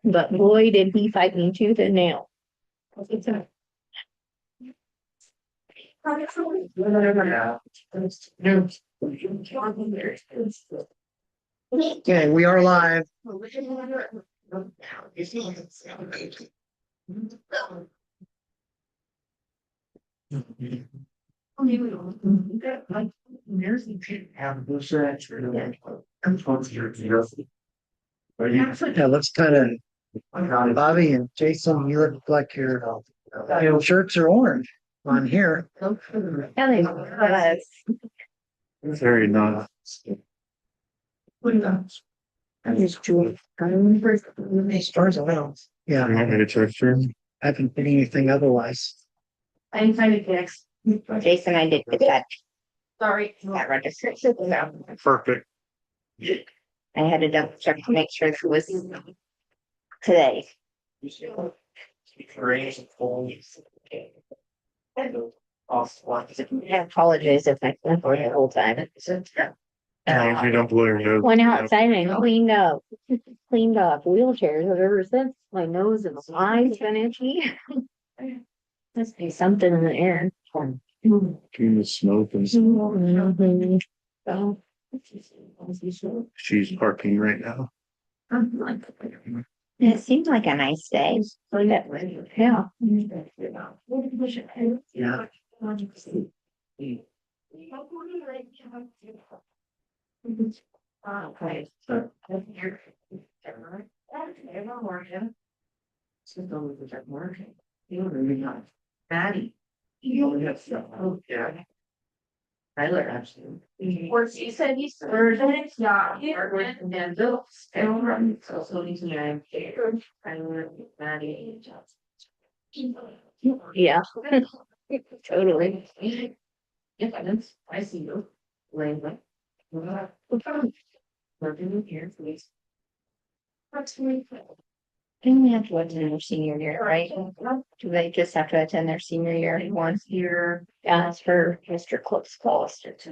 but boy, did he fight me tooth and nail. Okay, we are live. Yeah, looks kind of, Bobby and Jason, you look like your shirts are orange on here. Very nice. Stars around. Yeah, You want me to check through? I haven't been anything otherwise. I'm trying to fix. Jason, I did get that, Sorry. that registration. Perfect. I had to double check to make sure that it was today. I apologize if I went for the whole time. You don't blame me. Went outside and cleaned up wheelchairs ever since. My nose and eyes been itchy. Must be something in the air. Between the smoke and Mhm. So. she's parking right now. It seemed like a nice day. Yeah. Yeah. Okay. Maddie. Tyler actually. He said he's Thursday, yeah, and Bill. So he's married. Tyler, Maddie. Yeah. Totally. Yeah, I see you. Language. Working here, please. And they have to attend their senior year, right? Do they just have to attend their senior year once? Here, as for Mr. Close calls. Not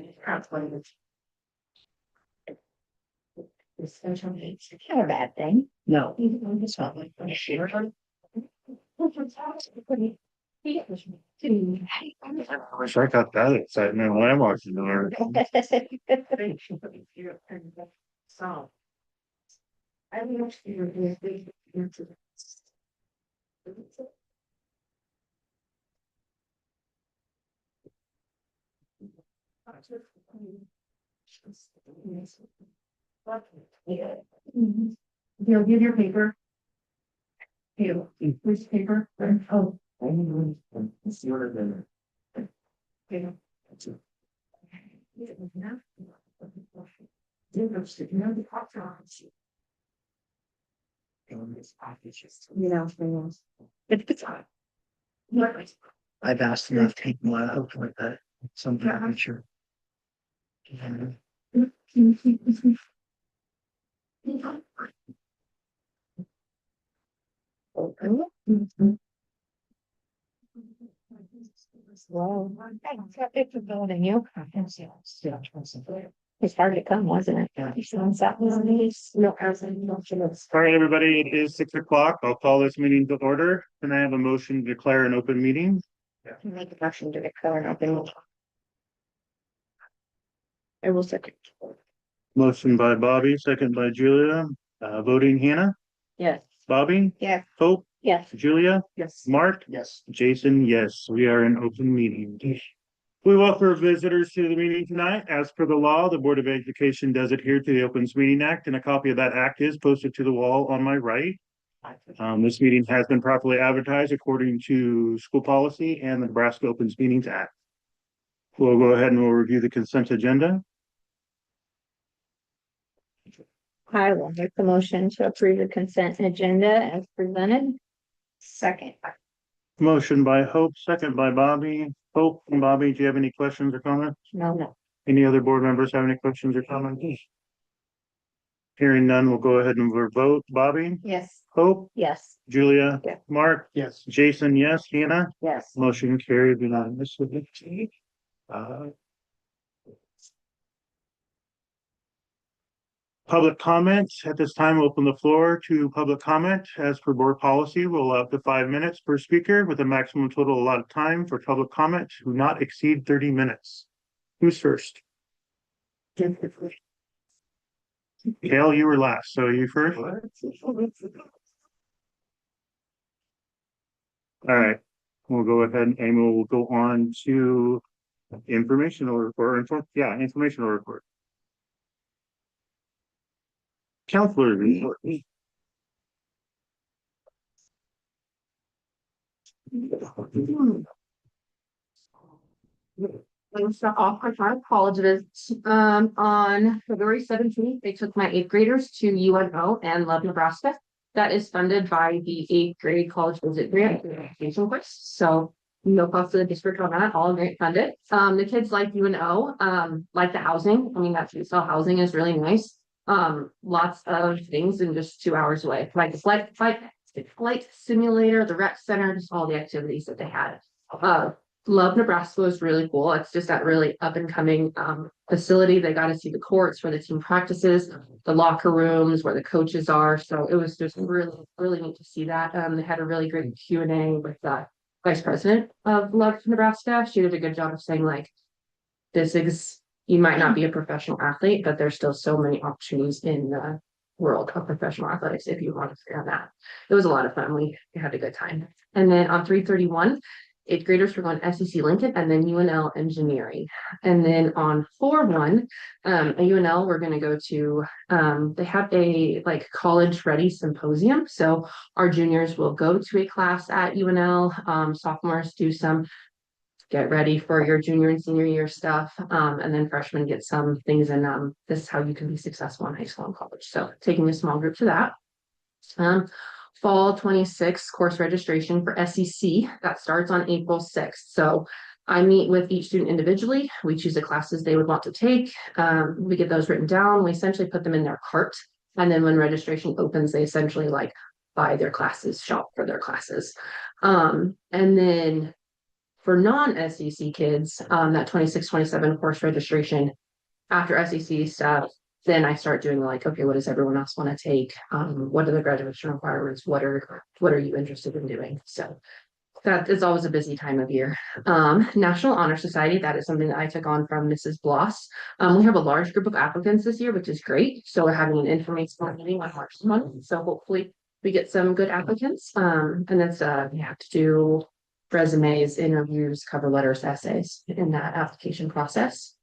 a bad thing. No, it's not like that. I wish I got that excitement when I walked in the door. So. I don't know if you're You'll give your paper. You, where's the paper? Oh. It's the order then. Okay. I've asked them to take one out like that. Sometime, I'm sure. Wow. It's a building, you. It's hard to come, wasn't it? All right, everybody, it is 6 o'clock. I'll call this meeting to order. Can I have a motion to declare an open meeting? Make a motion to declare an open meeting. I will second. Motion by Bobby, second by Julia. Voting Hannah, Yes. Bobby, Yeah, Hope, Yes. Julia, Yes. Mark, Yes. Jason, yes, we are in open meeting. We welcome visitors to the meeting tonight. As per the law, the Board of Education does adhere to the Opens Meeting Act, and a copy of that act is posted to the wall on my right. This meeting has been properly advertised according to school policy and the Nebraska Opens Meetings Act. We'll go ahead and we'll review the consent agenda. I will make the motion to approve the consent agenda as presented. second. Motion by Hope, second by Bobby. Hope and Bobby, do you have any questions or comments? No. Any other board members have any questions or comments? Hearing none, we'll go ahead and we'll vote. Bobby, Yes. Hope, Yes. Julia, Yeah. Mark, Yes. Jason, yes, Hannah, Yes. motion carried unanimously. Public comment. At this time, open the floor to public comment. As per board policy, we'll allow up to 5 minutes per speaker with a maximum total allotted time for public comment to not exceed 30 minutes. Who's first? Gail, you were last, so you first. All right, we'll go ahead and we'll go on to informational report. Informational report. Counselor report. I'm stuck off my child college visits. On February 17th, they took my 8th graders to UNO and Love, Nebraska. That is funded by the 8th grade college visit grant education course. So no cost to the district on that, all grant funded. The kids like UNO, like the housing. I mean, that Tucson housing is really nice. Lots of things in just 2 hours away, like the flight simulator, the rec center, just all the activities that they had. Love Nebraska was really cool. It's just that really up and coming facility. They got to see the courts where the team practices, the locker rooms where the coaches are. So it was just really, really neat to see that. They had a really great Q&A with the vice president of Love Nebraska. She did a good job of saying, like, this is, you might not be a professional athlete, but there's still so many opportunities in the world of professional athletics if you want to figure out that. It was a lot of fun. We had a good time. And then on 3/31, 8th graders were going to SEC Lincoln and then UNL engineering. And then on 4/1, at UNL, we're going to go to, they have a like college ready symposium. So our juniors will go to a class at UNL, sophomores do some get ready for your junior and senior year stuff. And then freshmen get some things in, this is how you can be successful in high school and college. So taking a small group to that. Fall 26 course registration for SEC that starts on April 6th. So I meet with each student individually. We choose the classes they would want to take. We get those written down. We essentially put them in their cart. And then when registration opens, they essentially like buy their classes, shop for their classes. And then for non-SEC kids, that 26-27 course registration after SEC stuff, then I start doing like, okay, what does everyone else want to take? What are the graduation requirements? What are you interested in doing? So that is always a busy time of year. National Honor Society, that is something that I took on from Mrs. Bloss. We have a large group of applicants this year, which is great. So we're having an informational meeting on March month. So hopefully we get some good applicants. And that's you have to do resumes, interviews, cover letters, essays in that application process.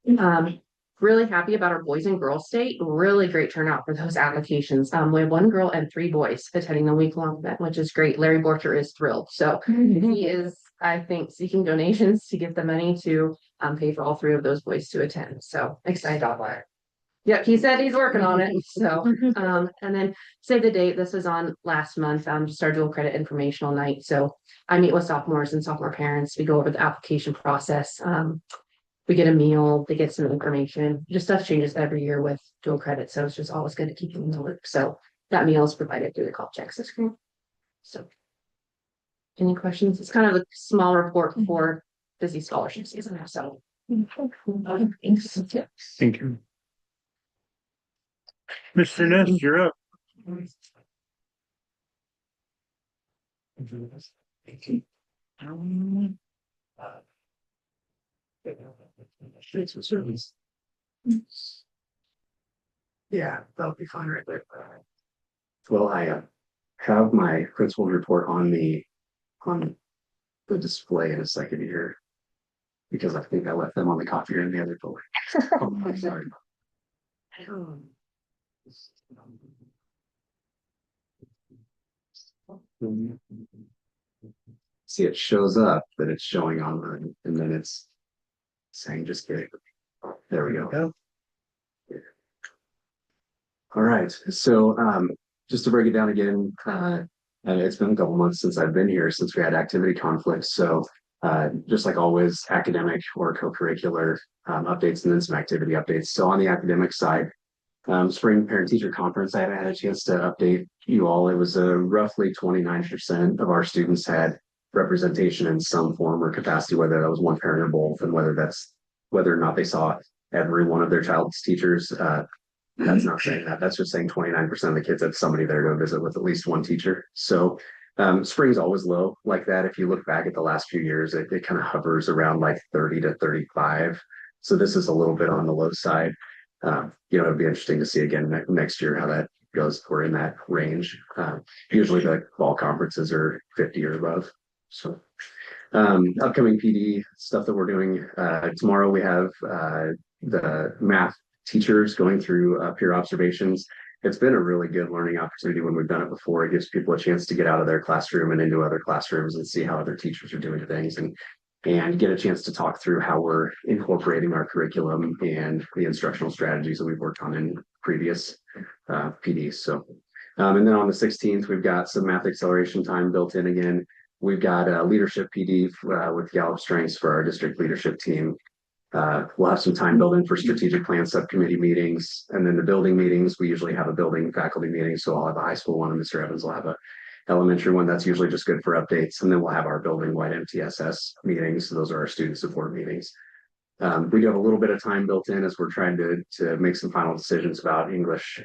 Really happy about our boys and girls state. Really great turnout for those applications. We have 1 girl and 3 boys attending the week-long event, which is great. Larry Borcher is thrilled. So he is, I think, seeking donations to get the money to pay for all 3 of those boys to attend. So excited about that. Yep, he said he's working on it. So, and then save the date. This was on last month, just our dual credit informational night. So I meet with sophomores and sophomore parents. We go over the application process. We get a meal, they get some information, just stuff changes every year with dual credit. So it's just always good to keep them in the loop. So that meal is provided through the call access screen. So any questions? It's kind of a small report for busy scholarship season. So thanks. Thank you. Mr. Ness, you're up. Yeah, that'll be fine right there. Well, I have my principal report on the display in a second here. Because I think I left them on the copier in the other building. Oh, I'm sorry. See, it shows up that it's showing on the, and then it's saying just kidding. There we go. All right, so just to break it down again, and it's been a couple months since I've been here, since we had activity conflicts. So just like always, academic or co-curricular updates and then some activity updates. So on the academic side, spring parent teacher conference, I haven't had a chance to update you all. It was roughly 29% of our students had representation in some form or capacity, whether that was one parent or both, and whether or not they saw every one of their child's teachers. That's not saying that. That's just saying 29% of the kids have somebody there to visit with at least one teacher. So spring's always low like that. If you look back at the last few years, it kind of hovers around like 30 to 35. So this is a little bit on the low side. It'll be interesting to see again next year how that goes. We're in that range. Usually the fall conferences are 50 or above. So upcoming PD stuff that we're doing. Tomorrow we have the math teachers going through peer observations. It's been a really good learning opportunity when we've done it before. It gives people a chance to get out of their classroom and into other classrooms and see how other teachers are doing things and get a chance to talk through how we're incorporating our curriculum and the instructional strategies that we've worked on in previous PDs. So, and then on the 16th, we've got some math acceleration time built in again. We've got a leadership PD with Gallup Strengths for our district leadership team. We'll have some time built in for strategic plan subcommittee meetings, and then the building meetings. We usually have a building faculty meeting, so I'll have a high school one, and Mr. Evans will have a elementary one. That's usually just good for updates, and then we'll have our building-wide MTSS meetings. So those are our student support meetings. We do have a little bit of time built in as we're trying to make some final decisions about English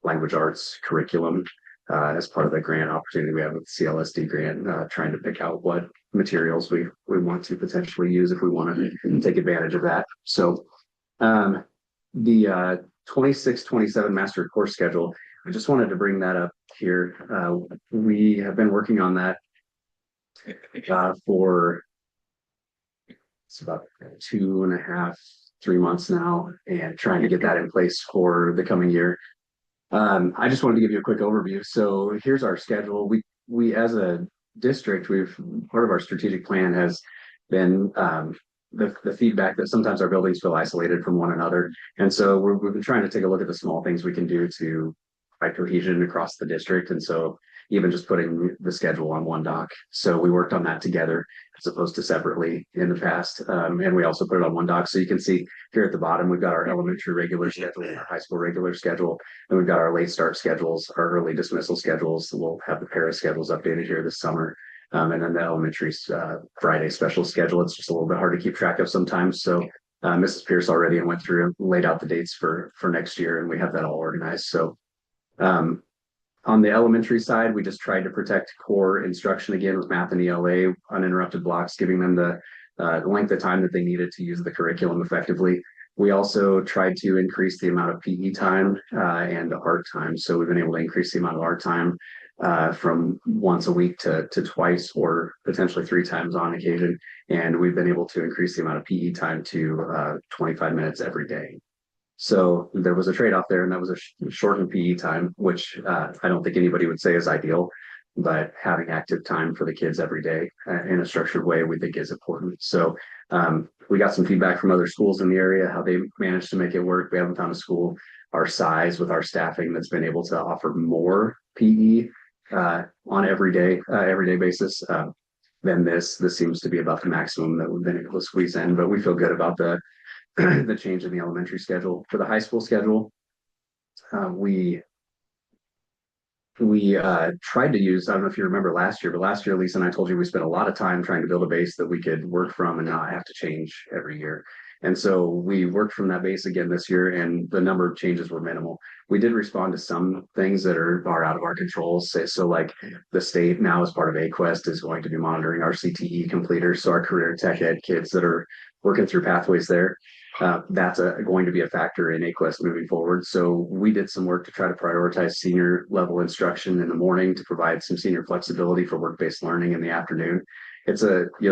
language arts curriculum as part of the grant opportunity we have with the CLSD grant, trying to pick out what materials we want to potentially use if we want to take advantage of that. So the 26-27 master course schedule, I just wanted to bring that up here. We have been working on that for it's about 2.5, 3 months now, and trying to get that in place for the coming year. I just wanted to give you a quick overview. So here's our schedule. We as a district, part of our strategic plan has been the feedback that sometimes our buildings feel isolated from one another. And so we've been trying to take a look at the small things we can do to provide cohesion across the district. And so even just putting the schedule on one doc. So we worked on that together as opposed to separately in the past. And we also put it on one doc. So you can see here at the bottom, we've got our elementary regular schedule, our high school regular schedule, and we've got our late start schedules, our early dismissal schedules. We'll have the para schedules updated here this summer. And then the elementary Friday special schedule. It's just a little bit hard to keep track of sometimes. So Mrs. Pierce already went through and laid out the dates for next year, and we have that all organized. So on the elementary side, we just tried to protect core instruction again with math and ELA, uninterrupted blocks, giving them the length of time that they needed to use the curriculum effectively. We also tried to increase the amount of PE time and art time. So we've been able to increase the amount of art time from once a week to twice or potentially 3 times on occasion. And we've been able to increase the amount of PE time to 25 minutes every day. So there was a trade-off there, and that was a shortened PE time, which I don't think anybody would say is ideal, but having active time for the kids every day in a structured way, we think is important. So we got some feedback from other schools in the area, how they managed to make it work. We haven't found a school our size with our staffing that's been able to offer more PE on everyday basis than this. This seems to be about the maximum that we've been able to squeeze in, but we feel good about the change in the elementary schedule. For the high school schedule, we tried to use, I don't know if you remember last year, but last year, Lisa and I told you we spent a lot of time trying to build a base that we could work from and not have to change every year. And so we worked from that base again this year, and the number of changes were minimal. We did respond to some things that are out of our control. So like the state now as part of AQuest is going to be monitoring our CTE completers. So our career tech ed kids that are working through pathways there. That's going to be a factor in AQuest moving forward. So we did some work to try to prioritize senior level instruction in the morning to provide some senior flexibility for work-based learning in the afternoon. It's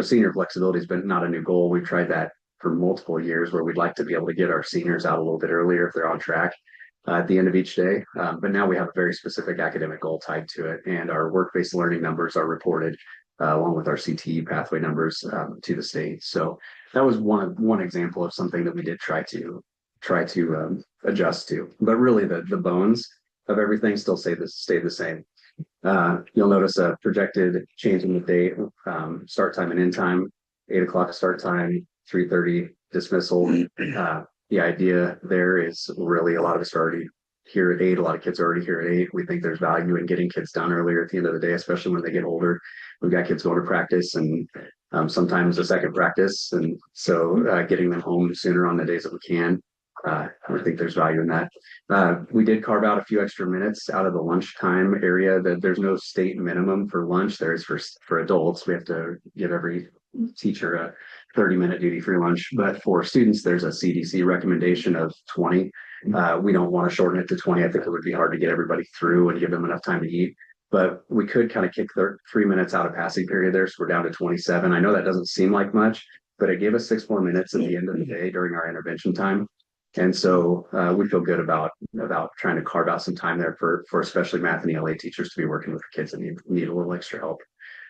senior flexibility has been not a new goal. We've tried that for multiple years where we'd like to be able to get our seniors out a little bit earlier if they're on track at the end of each day. But now we have a very specific academic goal tied to it, and our work-based learning numbers are reported along with our CTE pathway numbers to the state. So that was one example of something that we did try to adjust to. But really, the bones of everything still stay the same. You'll notice a projected change in the date, start time and end time, 8 o'clock start time, 3:30 dismissal. The idea there is really a lot of us are already here at 8. A lot of kids are already here at 8. We think there's value in getting kids done earlier at the end of the day, especially when they get older. We've got kids going to practice and sometimes a second practice. And so getting them home sooner on the days that we can I think there's value in that. We did carve out a few extra minutes out of the lunchtime area. That there's no state minimum for lunch. There is for adults. We have to give every teacher a 30-minute duty-free lunch. But for students, there's a CDC recommendation of 20. We don't want to shorten it to 20. I think it would be hard to get everybody through and give them enough time to eat. But we could kind of kick 3 minutes out of passing period there. So we're down to 27. I know that doesn't seem like much, but it gave us 6 more minutes at the end of the day during our intervention time. And so we feel good about trying to carve out some time there for especially math and ELA teachers to be working with kids that need a little extra help.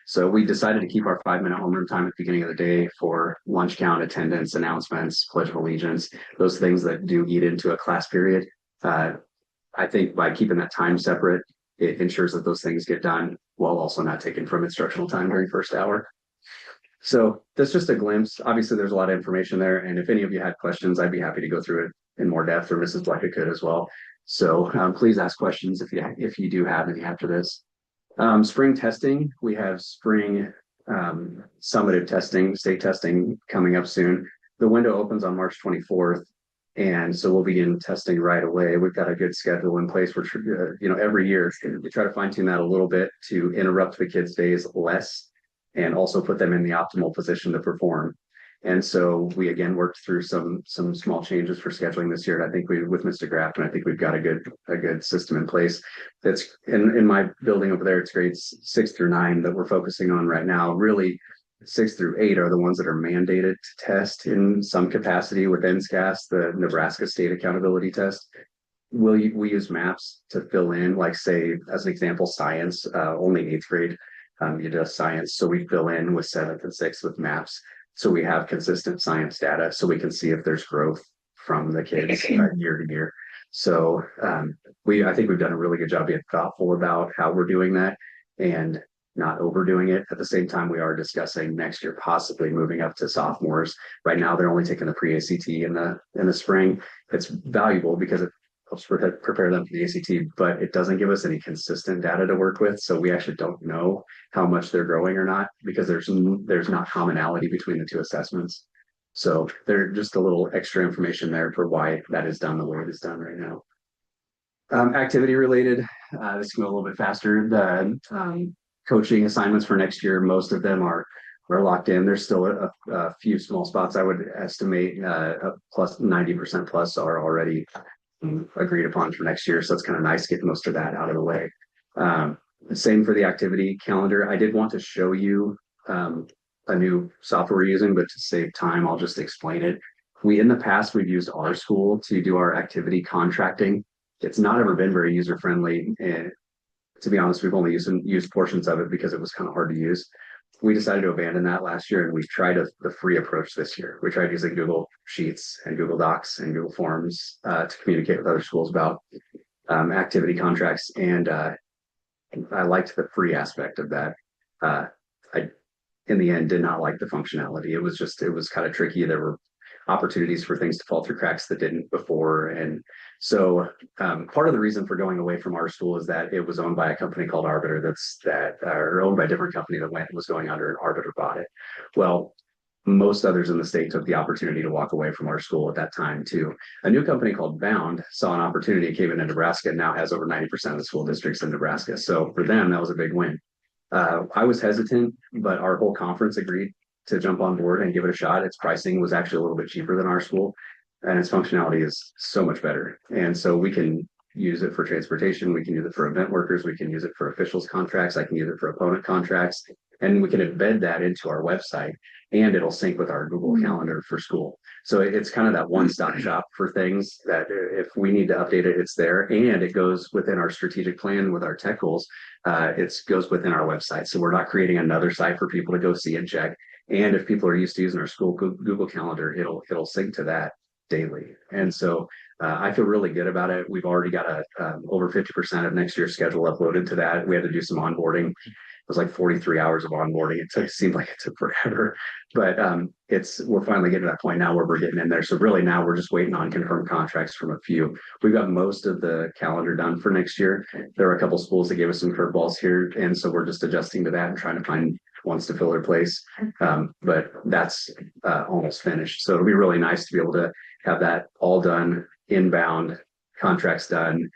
So we decided to keep our 5-minute homeroom time at the beginning of the day for lunch count, attendance, announcements, Pledge of Allegiance, those things that do eat into a class period. I think by keeping that time separate, it ensures that those things get done while also not taken from instructional time during first hour. So that's just a glimpse. Obviously, there's a lot of information there. And if any of you had questions, I'd be happy to go through it in more depth, or Mrs. Blecker could as well. So please ask questions if you do have any after this. Spring testing, we have spring summative testing, state testing coming up soon. The window opens on March 24th. And so we'll begin testing right away. We've got a good schedule in place. We're, every year we try to fine tune that a little bit to interrupt the kids' days less and also put them in the optimal position to perform. And so we again worked through some small changes for scheduling this year. And I think with Mr. Graff, and I think we've got a good system in place. That's in my building over there. It's grades 6 through 9 that we're focusing on right now. Really, 6 through 8 are the ones that are mandated to test in some capacity with NSCAS, the Nebraska State Accountability Test. We use maps to fill in, like say, as an example, science, only 8th grade, you do science. So we fill in with 7th and 6th with maps. So we have consistent science data so we can see if there's growth from the kids year to year. So I think we've done a really good job being thoughtful about how we're doing that and not overdoing it. At the same time, we are discussing next year possibly moving up to sophomores. Right now, they're only taking the pre-ACT in the spring. It's valuable because it helps prepare them for the ACT, but it doesn't give us any consistent data to work with. So we actually don't know how much they're growing or not because there's not commonality between the two assessments. So there's just a little extra information there for why that is done the way it is done right now. Activity related, this can go a little bit faster. The coaching assignments for next year, most of them are locked in. There's still a few small spots. I would estimate plus 90% plus are already agreed upon for next year. So it's kind of nice getting most of that out of the way. Same for the activity calendar. I did want to show you a new software we're using, but to save time, I'll just explain it. In the past, we've used our school to do our activity contracting. It's not ever been very user friendly. And to be honest, we've only used portions of it because it was kind of hard to use. We decided to abandon that last year and we tried the free approach this year. We tried using Google Sheets and Google Docs and Google Forms to communicate with other schools about activity contracts. And I liked the free aspect of that. I, in the end, did not like the functionality. It was kind of tricky. There were opportunities for things to fall through cracks that didn't before. And so part of the reason for going away from our school is that it was owned by a company called Arbiter or owned by a different company that was going under, and Arbiter bought it. Well, most others in the state took the opportunity to walk away from our school at that time too. A new company called Bound saw an opportunity, came into Nebraska, and now has over 90% of the school districts in Nebraska. So for them, that was a big win. I was hesitant, but our whole conference agreed to jump on board and give it a shot. Its pricing was actually a little bit cheaper than our school, and its functionality is so much better. And so we can use it for transportation. We can use it for event workers. We can use it for officials contracts. I can use it for opponent contracts, and we can embed that into our website, and it'll sync with our Google Calendar for school. So it's kind of that one-stop shop for things that if we need to update it, it's there, and it goes within our strategic plan with our tech goals. It goes within our website. So we're not creating another site for people to go see and check. And if people are used to using our school Google Calendar, it'll sync to that daily. And so I feel really good about it. We've already got over 50% of next year's schedule uploaded to that. We had to do some onboarding. It was like 43 hours of onboarding. It seemed like it took forever, but we're finally getting to that point now where we're getting in there. So really now we're just waiting on confirmed contracts from a few. We've got most of the calendar done for next year. There are a couple schools that gave us some curveballs here, and so we're just adjusting to that and trying to find ones to fill their place. But that's almost finished. So it'll be really nice to be able to have that all done, inbound, contracts done,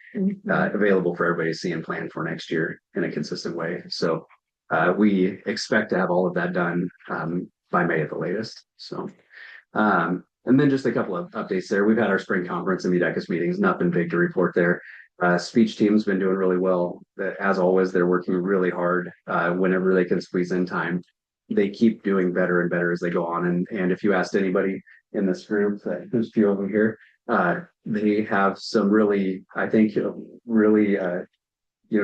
available for everybody to see and plan for next year in a consistent way. So we expect to have all of that done by May at the latest. So and then just a couple of updates there. We've had our spring conference and MEDECUS meetings, nothing big to report there. Speech team's been doing really well. As always, they're working really hard whenever they can squeeze in time. They keep doing better and better as they go on. And if you asked anybody in this group, there's a few of them here, they have some really, I think, really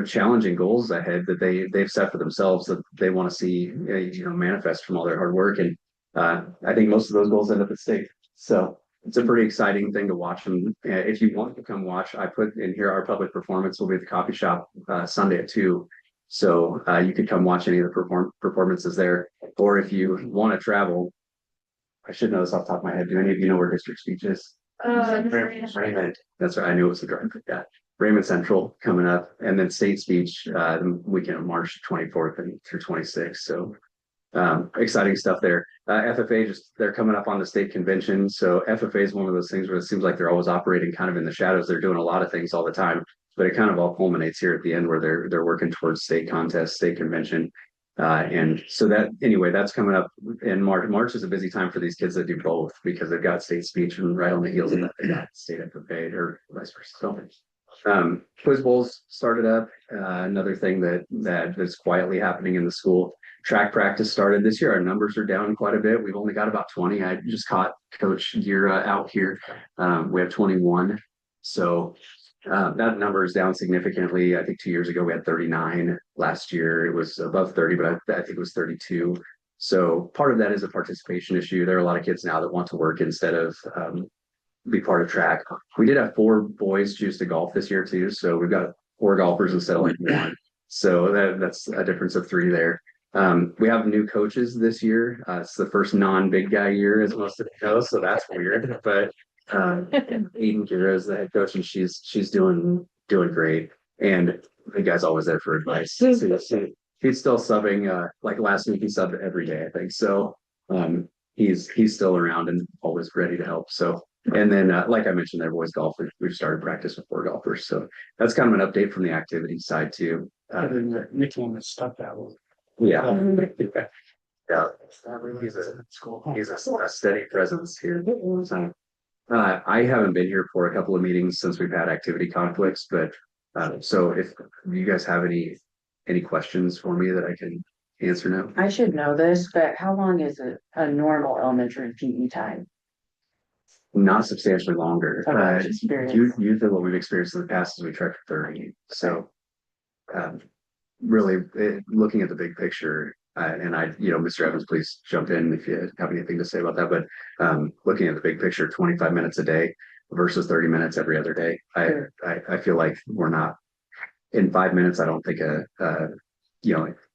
challenging goals ahead that they've set for themselves that they want to see manifest from all their hard work. And I think most of those goals end up at stake. So it's a pretty exciting thing to watch. And if you want to come watch, I put in here our public performance will be at the coffee shop Sunday at 2. So you could come watch any of the performances there. Or if you want to travel, I should know this off the top of my head. Do any of you know where district speech is? Raymond. That's right. I knew it was the drive. Yeah. Raymond Central coming up, and then state speech the weekend of March 24th and through 26th. So exciting stuff there. FFA they're coming up on the state convention. So FFA is one of those things where it seems like they're always operating kind of in the shadows. They're doing a lot of things all the time, but it kind of all culminates here at the end where they're working towards state contest, state convention. And so that's coming up in March. March is a busy time for these kids that do both because they've got state speech and right on the heels of that they got state FFA or vice versa. So quiz bowls started up. Another thing that is quietly happening in the school. Track practice started this year. Our numbers are down quite a bit. We've only got about 20. I just caught Coach Gira out here. We have 21. So that number is down significantly. I think 2 years ago we had 39. Last year it was above 30, but I think it was 32. So part of that is a participation issue. There are a lot of kids now that want to work instead of be part of track. We did have 4 boys choose to golf this year too. So we've got 4 golfers instead of like 1. So that's a difference of 3 there. We have new coaches this year. It's the first non-big guy year, as most of you know, so that's weird. But Eden Gira is the head coach, and she's doing great. And the guy's always there for advice. So he's still subbing. Like last week, he subbed every day, I think. So he's still around and always ready to help. So. And then, like I mentioned, there boys golf. We've started practice with 4 golfers, so that's kind of an update from the activity side too. Nicky was stuck that one. Yeah. Yeah. He's a steady presence here. I haven't been here for a couple of meetings since we've had activity conflicts, but so if you guys have any questions for me that I can answer now. I should know this, but how long is a normal elementary PE time? Not substantially longer. Usually what we've experienced in the past is we try for 30. So really looking at the big picture, and Mr. Evans, please jump in if you have anything to say about that. But looking at the big picture, 25 minutes a day versus 30 minutes every other day. I feel like we're not in 5 minutes. I don't think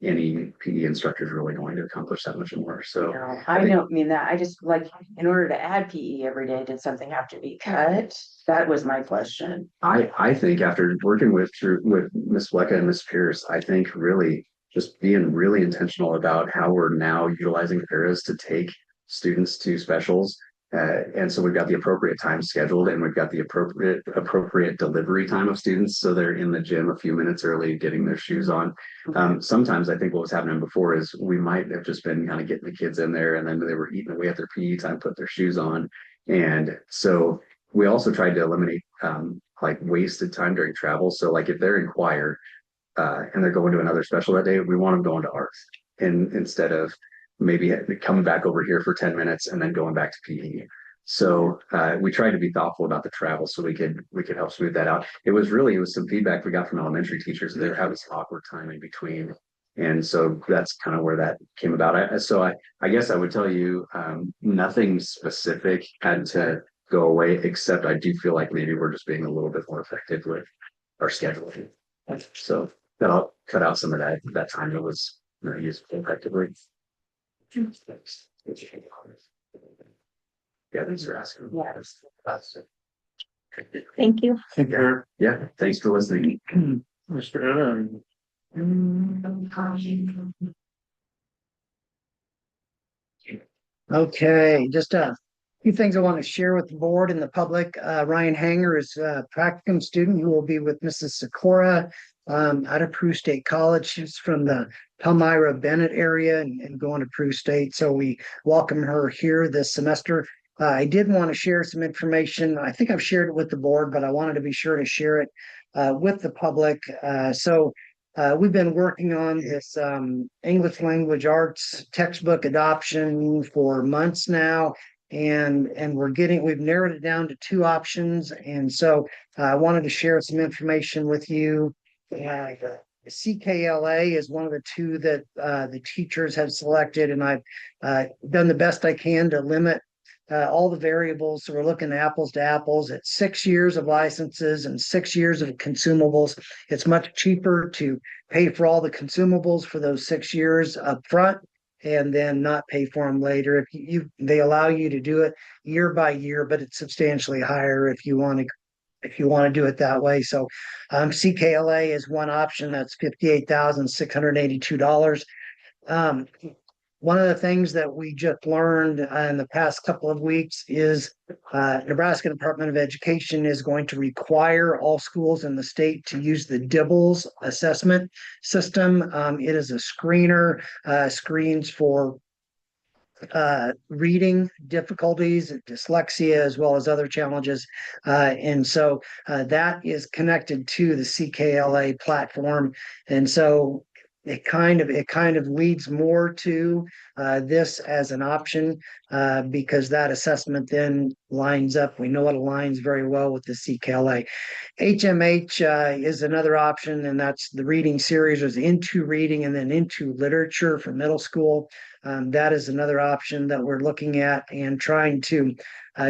any PE instructor is really going to accomplish that much more. So I don't mean that. I just like in order to add PE every day, did something have to be cut? That was my question. I think after working with Miss Flecka and Miss Pierce, I think really just being really intentional about how we're now utilizing paras to take students to specials. And so we've got the appropriate time scheduled and we've got the appropriate delivery time of students. So they're in the gym a few minutes early, getting their shoes on. Sometimes I think what was happening before is we might have just been kind of getting the kids in there and then they were eating away at their PE time, put their shoes on. And so we also tried to eliminate like wasted time during travel. So like if they're in choir and they're going to another special that day, we want them going to arts and instead of maybe coming back over here for 10 minutes and then going back to PE. So we tried to be thoughtful about the travel so we could help smooth that out. It was some feedback we got from elementary teachers. They were having some awkward time in between. And so that's kind of where that came about. I guess I would tell you nothing specific had to go away, except I do feel like maybe we're just being a little bit more effective with our scheduling. So that'll cut out some of that time that was used effectively. Yeah, thanks for asking. Thank you. Yeah, thanks for listening. Mr. Okay, just few things I want to share with the board and the public. Ryan Hanger is a practicum student who will be with Mrs. Sikora out of Peru State College. She's from the Palmyra Bennett area and going to Peru State. So we welcome her here this semester. I did want to share some information. I think I've shared it with the board, but I wanted to be sure to share it with the public. We've been working on this English language arts textbook adoption for months now. And we've narrowed it down to two options. And so I wanted to share some information with you. CKLA is one of the two that the teachers have selected, and I've done the best I can to limit all the variables. So we're looking apples to apples at 6 years of licenses and 6 years of consumables. It's much cheaper to pay for all the consumables for those 6 years up front and then not pay for them later. If they allow you to do it year by year, but it's substantially higher if you want to do it that way. So CKLA is one option. That's $58,682. One of the things that we just learned in the past couple of weeks is Nebraska Department of Education is going to require all schools in the state to use the DIBELS assessment system. It is a screener, screens for reading difficulties, dyslexia, as well as other challenges. And so that is connected to the CKLA platform. And so it kind of leads more to this as an option because that assessment then lines up. We know it aligns very well with the CKLA. HMH is another option, and that's the reading series is into reading and then into literature for middle school. That is another option that we're looking at and trying to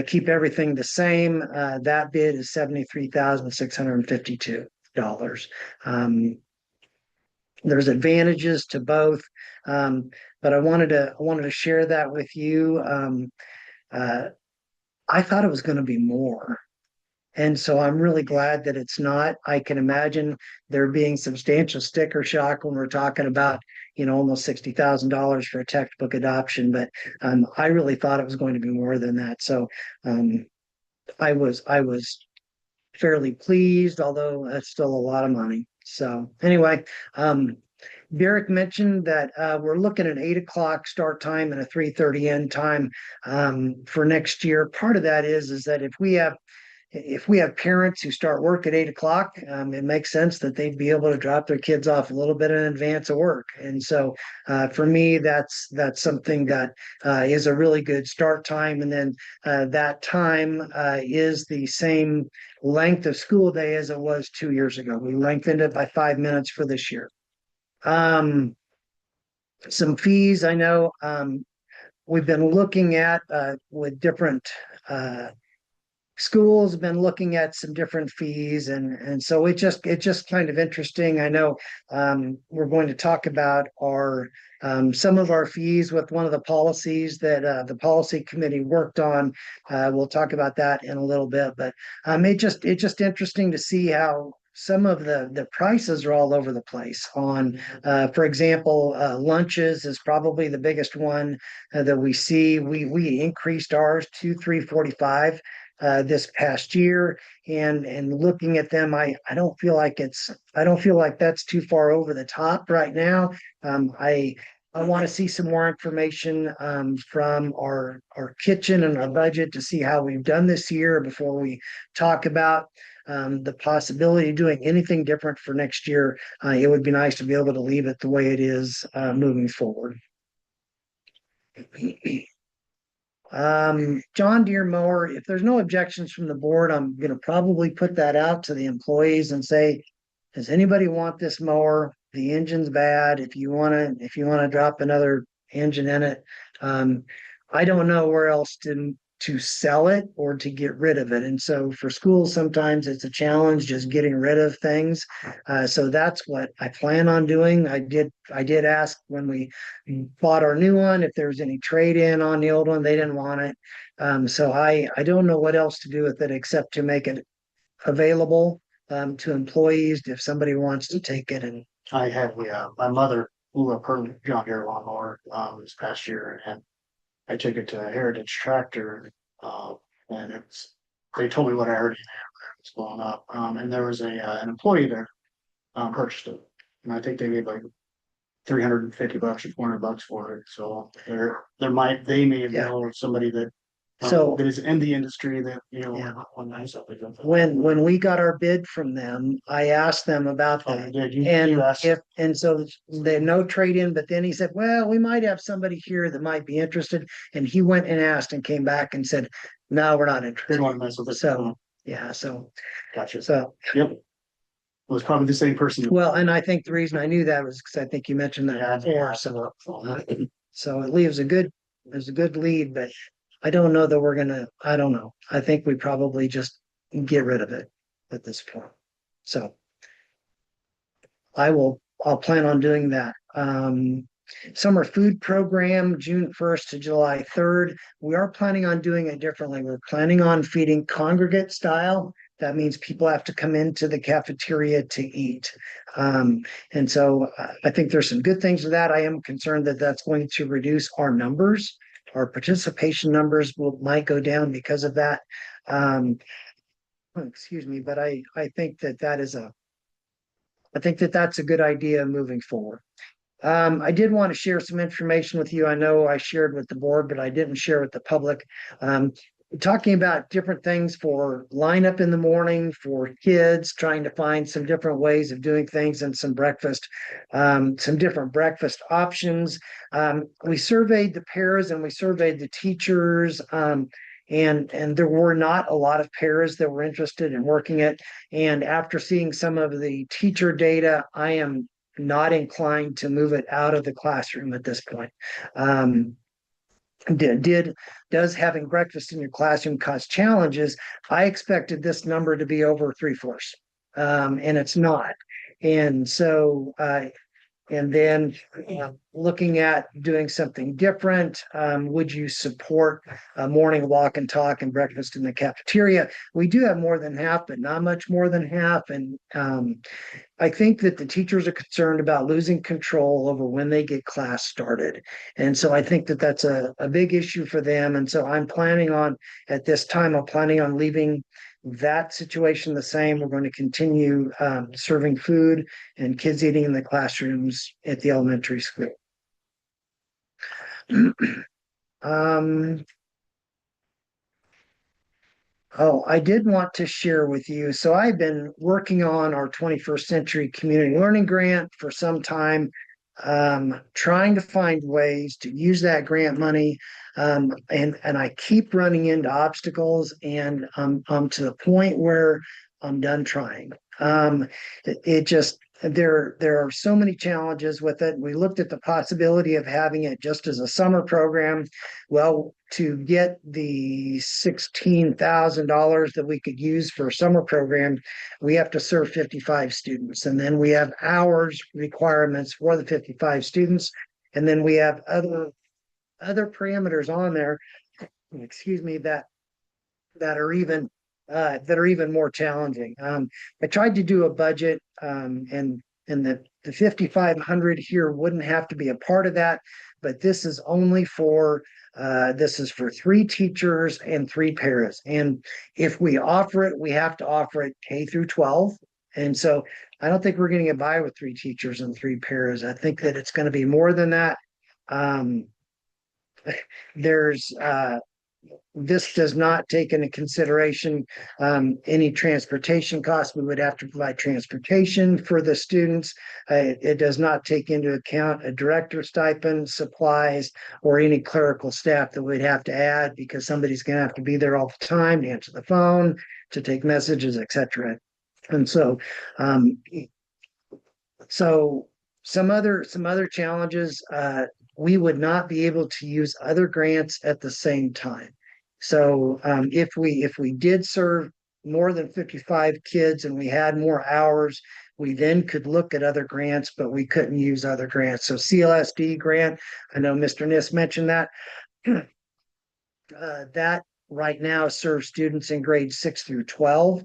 keep everything the same. That bid is $73,652. There's advantages to both, but I wanted to share that with you. I thought it was going to be more. And so I'm really glad that it's not. I can imagine there being substantial sticker shock when we're talking about, almost $60,000 for a textbook adoption. But I really thought it was going to be more than that. So I was fairly pleased, although that's still a lot of money. So anyway, Derek mentioned that we're looking at 8 o'clock start time and a 3:30 end time for next year. Part of that is that if we have parents who start work at 8 o'clock, it makes sense that they'd be able to drop their kids off a little bit in advance of work. And so for me, that's something that is a really good start time. And then that time is the same length of school day as it was 2 years ago. We lengthened it by 5 minutes for this year. Some fees I know we've been looking at with different schools, been looking at some different fees, and so it just kind of interesting. I know we're going to talk about our some of our fees with one of the policies that the policy committee worked on. We'll talk about that in a little bit, but it's just interesting to see how some of the prices are all over the place on, for example, lunches is probably the biggest one that we see. We increased ours to $3.45 this past year, and looking at them, I don't feel like that's too far over the top right now. I want to see some more information from our kitchen and our budget to see how we've done this year before we talk about the possibility of doing anything different for next year. It would be nice to be able to leave it the way it is moving forward. John Deere mower, if there's no objections from the board, I'm going to probably put that out to the employees and say, does anybody want this mower? The engine's bad. If you want to drop another engine in it, I don't know where else to sell it or to get rid of it. And so for schools, sometimes it's a challenge just getting rid of things. So that's what I plan on doing. I did ask when we bought our new one if there was any trade in on the old one. They didn't want it. So I don't know what else to do with it except to make it available to employees if somebody wants to take it. And I had my mother blew up her John Deere lawnmower this past year, and I took it to a Heritage Tractor. And they told me what I already knew, it's blowing up, and there was an employee there, purchased it. And I think they gave like $350 or $400 for it, so they may Yeah. know somebody that. So- That is in the industry that, Yeah. on that stuff like that. When we got our bid from them, I asked them about Oh, that. you did, you And asked. so they no trade in, but then he said, well, we might have somebody here that might be interested. And he went and asked and came back and said, no, we're not Didn't interested. want to mess with it. So, yeah, so, Gotcha. so, Yep. It was probably the same person. well, and I think the reason I knew that was because I think you mentioned that Yeah, before, yeah. so it leaves there's a good lead, but I don't know that I don't know. I think we probably just get rid of it at this point. So I'll plan on doing that. Summer food program, June 1st to July 3rd. We are planning on doing it differently. We're planning on feeding congregate style. That means people have to come into the cafeteria to eat. And so I think there's some good things with that. I am concerned that that's going to reduce our numbers. Our participation numbers might go down because of that. Excuse me, but I think that's a good idea moving forward. I did want to share some information with you. I know I shared with the board, but I didn't share with the public. Talking about different things for lineup in the morning for kids, trying to find some different ways of doing things and some different breakfast options. We surveyed the pairs and we surveyed the teachers. And there were not a lot of pairs that were interested in working it. And after seeing some of the teacher data, I am not inclined to move it out of the classroom at this point. Does having breakfast in your classroom cause challenges? I expected this number to be over 3/4, and it's not. And so, and then looking at doing something different, would you support a morning walk and talk and breakfast in the cafeteria? We do have more than half, but not much more than half. And I think that the teachers are concerned about losing control over when they get class started. And so I think that that's a big issue for them. And so at this time, I'm planning on leaving that situation the same. We're going to continue serving food and kids eating in the classrooms at the elementary school. Oh, I did want to share with you. So I've been working on our 21st Century Community Learning Grant for some time, trying to find ways to use that grant money. And I keep running into obstacles, and I'm to the point where I'm done trying. There are so many challenges with it. We looked at the possibility of having it just as a summer program. Well, to get the $16,000 that we could use for a summer program, we have to serve 55 students. And then we have hours requirements for the 55 students. And then we have other parameters on there, excuse me, that are even more challenging. I tried to do a budget, and the 5,500 here wouldn't have to be a part of that, but this is for 3 teachers and 3 paras. And if we offer it, we have to offer it K through 12. And so I don't think we're going to get by with 3 teachers and 3 paras. I think that it's going to be more than that. This does not take into consideration any transportation costs. We would have to provide transportation for the students. It does not take into account a director stipend, supplies, or any clerical staff that we'd have to add, because somebody's going to have to be there all the time to answer the phone, to take messages, etc. And so, some other challenges. We would not be able to use other grants at the same time. So if we did serve more than 55 kids and we had more hours, we then could look at other grants, but we couldn't use other grants. So CLSD grant, I know Mr. Niss mentioned that. right now serves students in grades 6 through 12.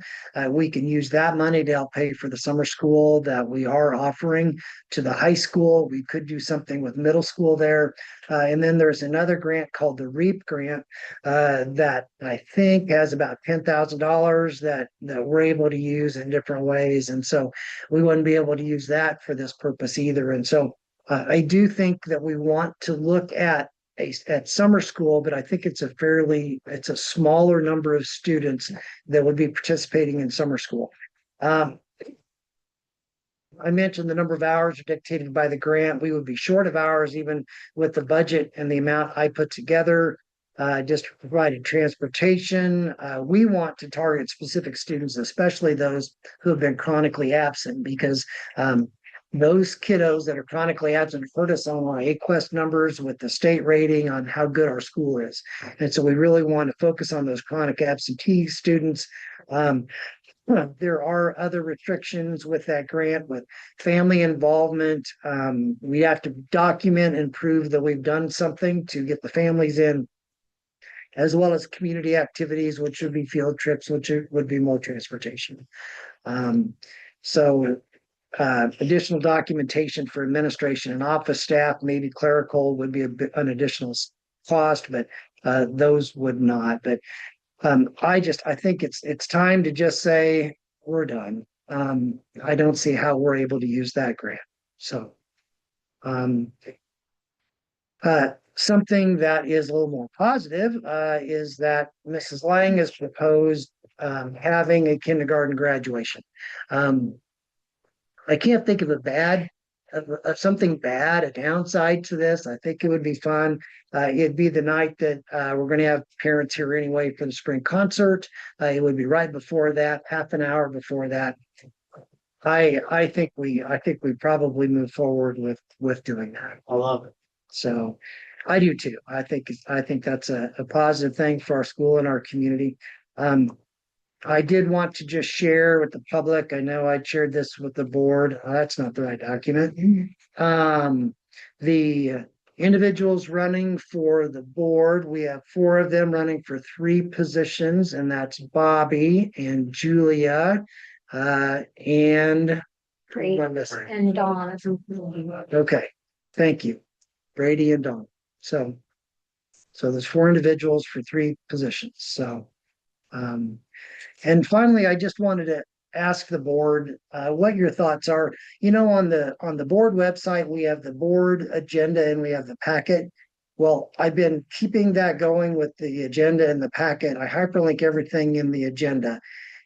We can use that money to help pay for the summer school that we are offering to the high school. We could do something with middle school there. And then there's another grant called the REAP grant that I think has about $10,000 that we're able to use in different ways. And so we wouldn't be able to use that for this purpose either. And so I do think that we want to look at summer school, but I think it's a smaller number of students that would be participating in summer school. I mentioned the number of hours are dictated by the grant. We would be short of hours even with the budget and the amount I put together. District provided transportation. We want to target specific students, especially those who have been chronically absent, because those kiddos that are chronically absent hurt us on our AQuest numbers with the state rating on how good our school is. And so we really want to focus on those chronic absentee students. There are other restrictions with that grant with family involvement. We have to document and prove that we've done something to get the families in, as well as community activities, which would be field trips, which would be more transportation. So additional documentation for administration and office staff, maybe clerical would be an additional cost, but those would not. But I think it's time to just say we're done. I don't see how we're able to use that grant. So something that is a little more positive is that Mrs. Lang has proposed having a kindergarten graduation. I can't think of of something bad, a downside to this. I think it would be fun. It'd be the night that we're going to have parents here anyway for the spring concert. It would be right before that, half an hour before that. I think we probably move forward with doing that. I love it. So I do too. I think that's a positive thing for our school and our community. I did want to just share with the public. I know I shared this with the board. That's not the right document. The individuals running for the board, we have 4 of them running for 3 positions, and that's Bobby and Julia and Great. And Dawn. okay, thank you, Brady and Dawn. So there's 4 individuals for 3 positions. So and finally, I just wanted to ask the board what your thoughts are. You know, on the board website, we have the board agenda and we have the packet. Well, I've been keeping that going with the agenda and the packet. I hyperlink everything in the agenda.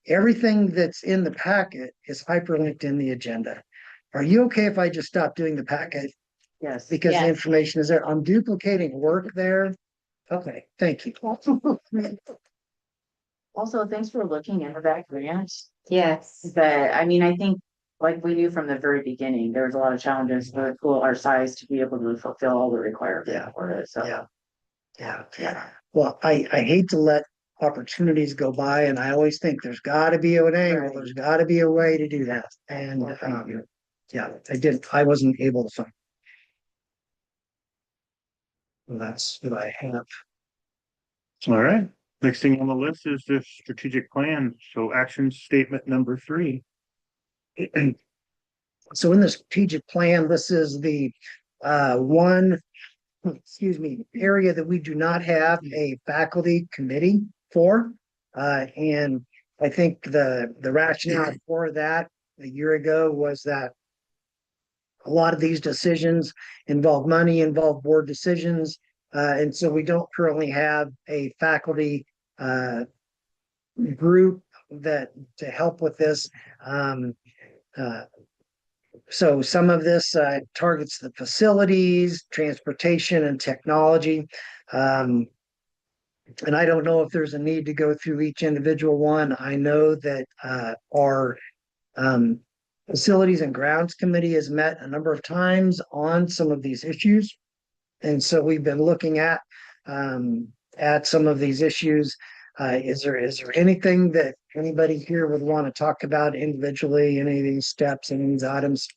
Everything that's in the packet is hyperlinked in the agenda. Are you okay if I just stop doing the packet? Yes. Because the Yes. information is there. I'm duplicating work there. Okay, thank you. Also, thanks for looking into that grant. Yes. But I mean, I think like we knew from the very beginning, there was a lot of challenges for a school our size to be able to fulfill all the requirements Yeah. for it. So Yeah. Well, I hate to let opportunities go by, and I always think there's got to be an angle. Right. There's got to be a way to do that. And Well, thank you. yeah, I wasn't able to find. Well, that's what I have. All right. Next thing on the list is the strategic plan. So action statement number 3. So in the strategic plan, this is the one, area that we do not have a faculty committee for. And I think the rationale for that a year ago was that a lot of these decisions involve money, involve board decisions. And so we don't currently have a faculty group that to help with this. So some of this targets the facilities, transportation, and technology. And I don't know if there's a need to go through each individual one. I know that our facilities and grounds committee has met a number of times on some of these issues. And so we've been looking at some of these issues. Is there anything that anybody here would want to talk about individually, any of these steps, any of these items?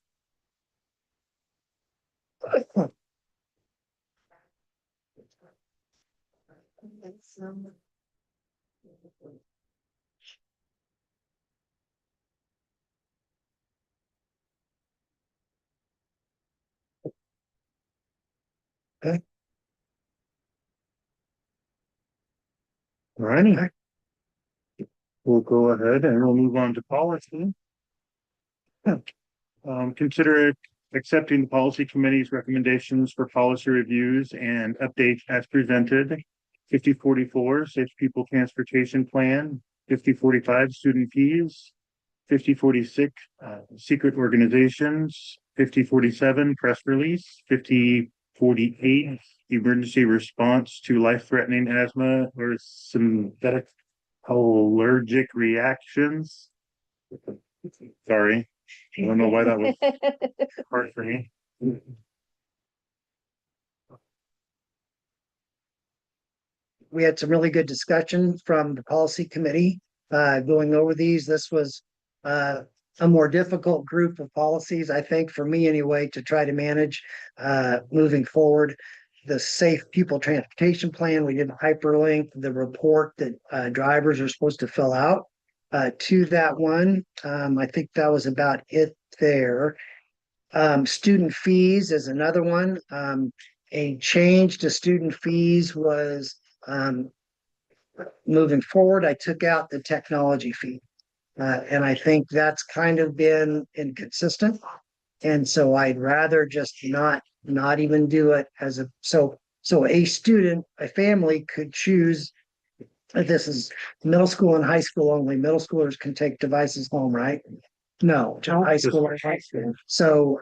Alrighty. We'll go ahead and we'll move on to policy. Consider accepting the policy committee's recommendations for policy reviews and updates as presented. 5044, Safe People Transportation Plan, 5045, student fees, 5046, secret organizations, 5047, press release, 5048, emergency response to life-threatening asthma or synthetic allergic reactions. Sorry, I don't know why that was hard for me. We had some really good discussion from the policy committee, going over these. This was, a more difficult group of policies, I think, for me anyway, to try to manage, moving forward. The Safe Pupil Transportation Plan, we did hyperlink the report that, drivers are supposed to fill out, to that one. I think that was about it there. Student fees is another one. A change to student fees was, moving forward, I took out the technology fee. And I think that's kind of been inconsistent. And so I'd rather just not even do it as so a student, a family could choose. This is middle school and high school only. Middle schoolers can take devices home, right? No, just high school. So,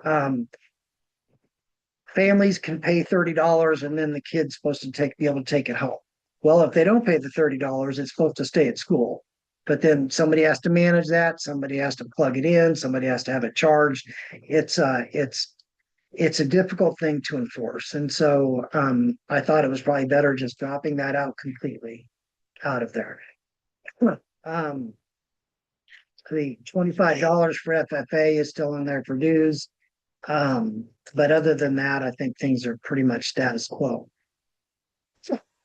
families can pay $30 and then the kid's supposed to be able to take it home. Well, if they don't pay the $30, it's supposed to stay at school. But then somebody has to manage that, somebody has to plug it in, somebody has to have it charged. It's a difficult thing to enforce. And so I thought it was probably better just dropping that out completely out of there. The $25 for FFA is still in there for dues. But other than that, I think things are pretty much status quo.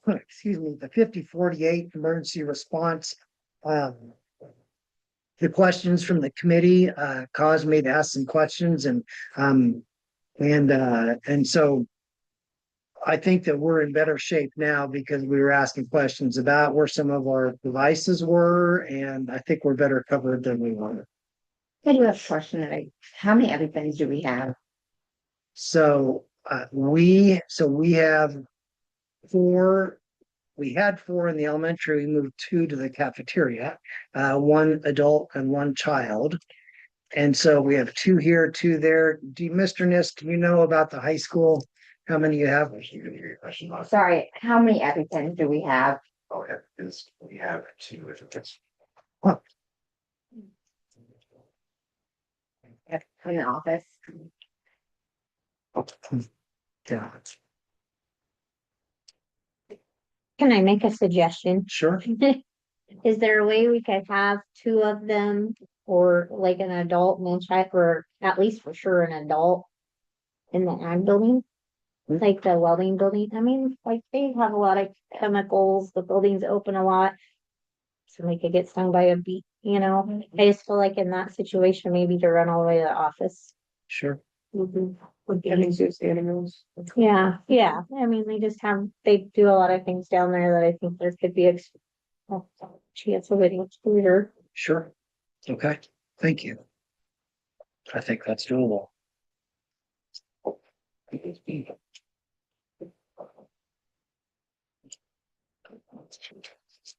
Excuse me, the 5048 emergency response. The questions from the committee caused me to ask some questions, and so I think that we're in better shape now because we were asking questions about where some of our devices were, and I think we're better covered than we were. I do have a question. How many other things do we have? So we have four. We had four in the elementary. We moved two to the cafeteria, one adult and one child. And so we have two here, two there. Mr. Nist, do you know about the high school? How many you have? Sorry, how many EpiPens do we have? Oh, we have two. In the office? Yeah, Can I make a suggestion? sure. Is there a way we could have two of them, or like an adult and a child, or at least for sure an adult in the ag building? Like the welding building, I mean, like they have a lot of chemicals, the building's open a lot. So they could get stung by a bee, you know, I just feel like in that situation, maybe to run all the way to the office. Sure. Would be animals. Yeah, I mean, they do a lot of things down there that I think there could be chance of any exposure. Sure. Okay, thank you. I think that's doable.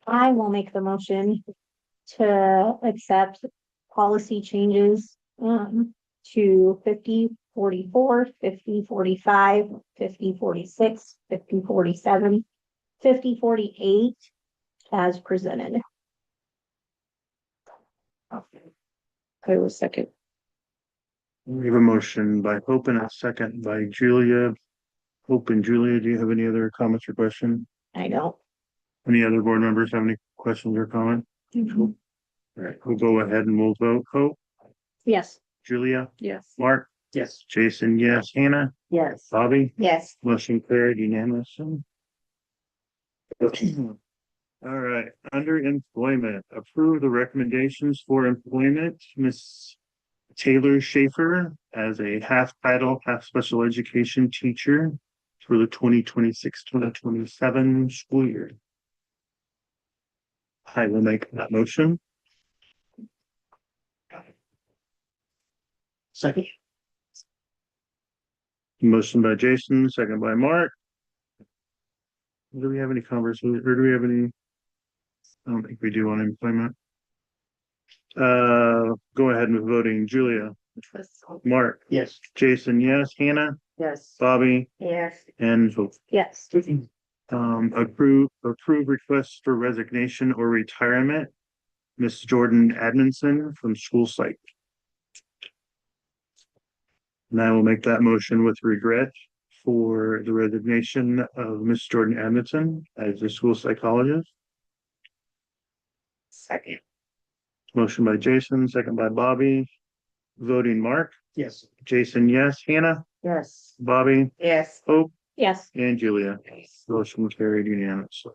I will make the motion to accept policy changes to 5044, 5045, 5046, 5047, 5048 as presented. I will second. We have a motion by Hope and a second by Julia. Hope and Julia, do you have any other comments or questions? I don't. Any other board members have any questions or comments? All right, we'll go ahead and we'll vote. Hope, Yes. Julia, Yes. Mark, Yes. Jason, yes, Hannah, Yes. Bobby, Yes. motion carried unanimously. All right, under employment, approve the recommendations for employment. Miss Taylor Schaefer as a half title, half special education teacher for the 2026-2027 school year. I will make that motion. Second. Motion by Jason, second by Mark. Do we have any conversation or do we have any? I don't think we do on employment. Go ahead with voting. Julia, Mark, Yes. Jason, yes. Hannah, Yes. Bobby, Yes. and vote. Yes. Approve requests for resignation or retirement. Miss Jordan Admonson from school site. And I will make that motion with regret for the resignation of Miss Jordan Admonson as a school psychologist. Second. Motion by Jason, second by Bobby. Voting Mark, Yes. Jason, yes. Hannah, Yes. Bobby, Yes. Hope, Yes. and Julia. Motion carried unanimously.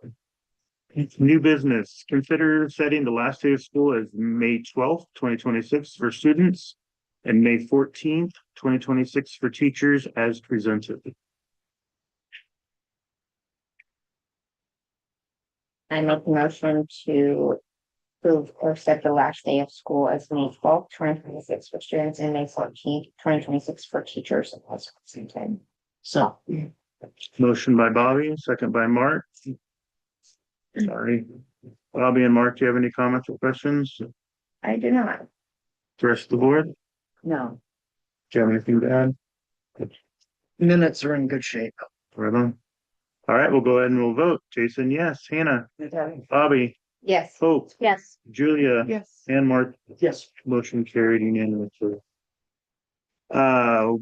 New business, consider setting the last day of school as May 12th, 2026 for students and May 14th, 2026 for teachers as presented. I make a motion to approve or set the last day of school as May 12th, 2026 for students and May 14th, 2026 for teachers. As presented. So, Motion by Bobby, second by Mark. Sorry. Bobby and Mark, do you have any comments or questions? I do not. The rest of the board, No. do you have anything to add? Minutes are in good shape. Right on. All right, we'll go ahead and we'll vote. Jason, yes. Hannah, Bobby, Yes. Hope, Yes. Julia, Yes. and Mark. yes. Motion carried unanimously.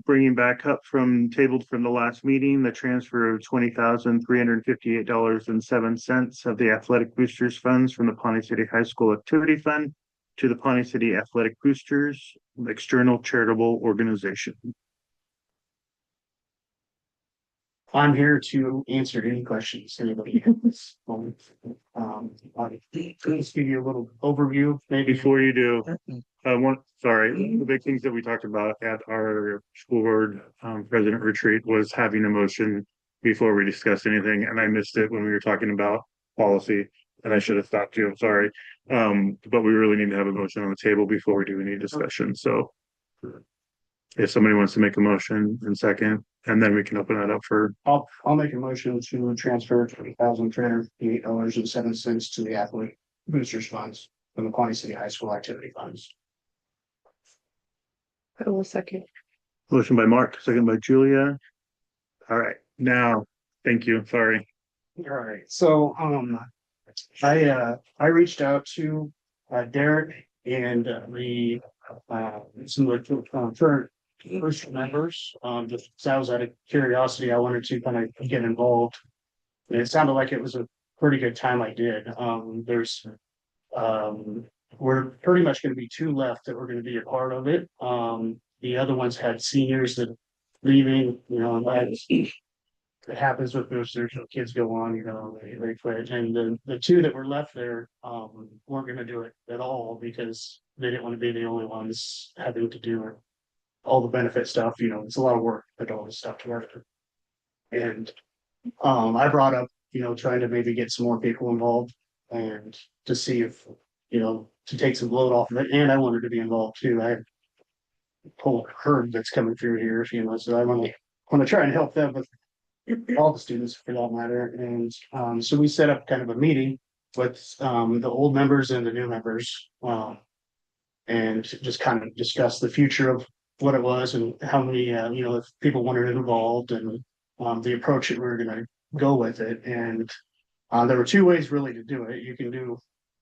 Bringing back up from tabled from the last meeting, the transfer of $20,358.07 of the athletic boosters funds from the Pawnee City High School Activity Fund to the Pawnee City Athletic Boosters External Charitable Organization. I'm here to answer any questions anybody has. I'll just give you a little overview, maybe. Before you do, the big things that we talked about at our school board president retreat was having a motion before we discussed anything, and I missed it when we were talking about policy, and I should have stopped you, I'm sorry. But we really need to have a motion on the table before we do any discussion, so if somebody wants to make a motion in second, and then we can open that up for, I'll make a motion to transfer $20,358.07 to the athletic boosters funds from the Pawnee City High School activity funds. I will second. motion by Mark, second by Julia. All right, now, thank you, sorry. All right, so, I reached out to, Derek and some of the current first members, just 'cause I was out of curiosity, I wanted to kind of get involved. And it sounded like it was a pretty good time I did. We're pretty much gonna be two left that were gonna be a part of it. The other ones had seniors that leaving, you know, and it happens with boosters, kids go on, they quit. And the two that were left there, weren't gonna do it at all because they didn't want to be the only ones having to do all the benefit stuff, it's a lot of work, put all this stuff together. And, I brought up, trying to maybe get some more people involved and to see if, to take some load off of it. And I wanted to be involved too. I have a whole herd that's coming through here, so I want to try and help them with all the students for that matter. And so we set up kind of a meeting with the old members and the new members, and just kind of discuss the future of what it was and how many if people wanted it involved and the approach that we were going to go with it. And there were two ways really to do it. You can do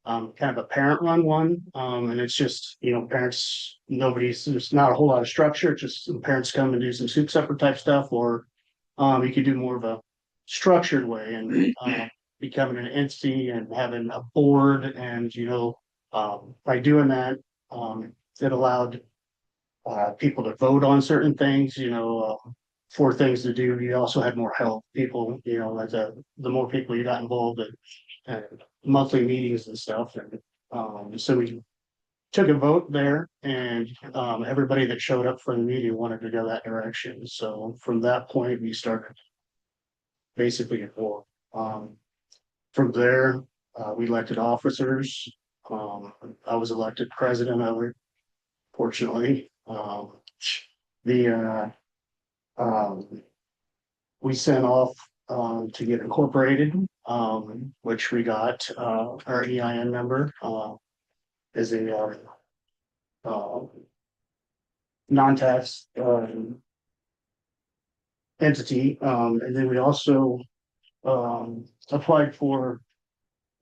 kind of a parent run one, and it's just parents, there's not a whole lot of structure, just some parents come and do some soup supper type stuff, or you could do more of a structured way and becoming an entity and having a board. And by doing that, it allowed people to vote on certain things, for things to do. You also had more help people, like the more people you got involved, and monthly meetings and stuff, and, so we took a vote there, and, everybody that showed up for the meeting wanted to go that direction, so from that point, we started basically at war. From there, we elected officers, I was elected president of it, fortunately, the, we sent off, to get incorporated, which we got, our EIN number, is a, non-tax, entity, and then we also, applied for,